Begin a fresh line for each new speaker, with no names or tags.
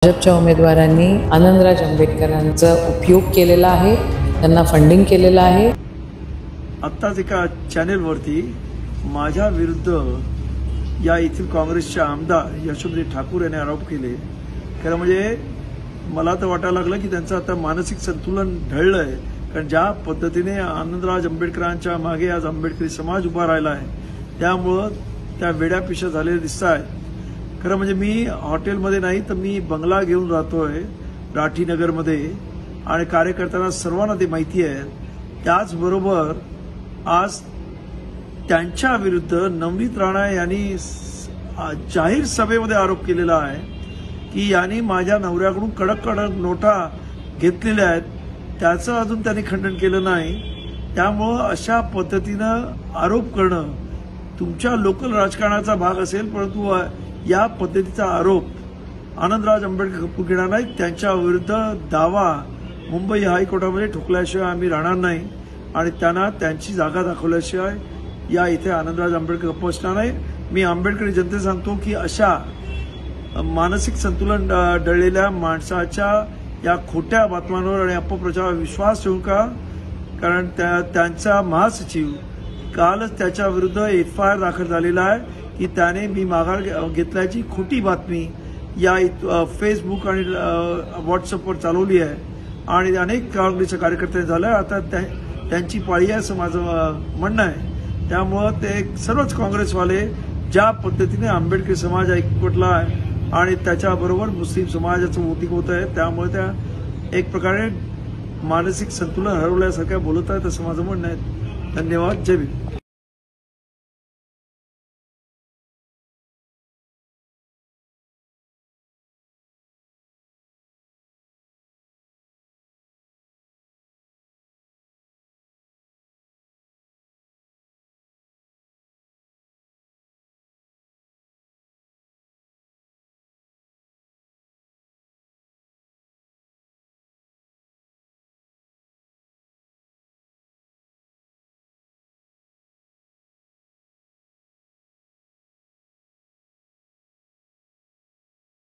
भाजपच्या उमेदवारांनी आनंदराज आंबेडकरांचा उपयोग केलेला आहे, त्यांना फंडिंग केलेलं आहे।
आत्ताच एका चॅनेलवरती माझ्या विरुद्ध या येथील काँग्रेसचे आमदार यशोमती ठाकूर यांनी आरोप केले। खरं म्हणजे मला तर वाटायला लागलं की त्यांचं आता मानसिक संतुलन ढळलंय, कारण ज्या पद्धतीने आनंदराज आंबेडकरांच्या मागे आज आंबेडकरी समाज उभा राहिला आहे त्यामुळं त्या वेड्या पिशा झालेल्या दिसतायत। खरं म्हणजे मी हॉटेलमध्ये नाही तर मी बंगला घेऊन राहतोय राठीनगरमध्ये आणि कार्यकर्त्यांना सर्वांना ते माहिती आहे। त्याचबरोबर आज त्यांच्या विरुद्ध नवनीत राणा यांनी जाहीर सभेमध्ये आरोप केलेला आहे की यांनी माझ्या नवऱ्याकडून कडक कडक नोटा घेतलेल्या आहेत, त्याचं अजून त्यांनी खंडन केलं नाही। त्यामुळं अशा पद्धतीनं आरोप करणं तुमच्या लोकल राजकारणाचा भाग असेल, परंतु या पद्धतीचा आरोप आनंदराज आंबेडकर कपूर घेणार नाही। त्यांच्या विरुद्ध दावा मुंबई हायकोर्टामध्ये ठोकल्याशिवाय आम्ही राहणार नाही आणि त्यांना त्यांची जागा दाखवल्याशिवाय या इथे आनंदराज आंबेडकर गप्प बसणार नाही। मी आंबेडकरी जनतेला सांगतो की अशा मानसिक संतुलन डळलेल्या माणसाच्या या खोट्या बातम्यांवर आणि अपप्रचारावर विश्वास ठेवू नका, कारण त्यांचा महासचिव कालच त्याच्या विरुद्ध FIR दाखल झालेला आहे की त्याने मी माघार घेतल्याची खोटी बातमी या फेसबुक आणि व्हॉट्सअपवर चालवली आहे आणि अनेक काँग्रेसच्या कार्यकर्त्यांनी झालं। आता त्यांची पाळी आहे असं माझं म्हणणं आहे। त्यामुळं ते सर्वच काँग्रेसवाले ज्या पद्धतीने आंबेडकरी समाज एकवटला आहे आणि त्याच्याबरोबर मुस्लिम समाजाचं वोटिंग होत आहे, त्यामुळे त्या एक प्रकारे मानसिक संतुलन हरवल्यासारख्या बोलत आहेत असं माझं म्हणणं आहे। धन्यवाद। जय भीम।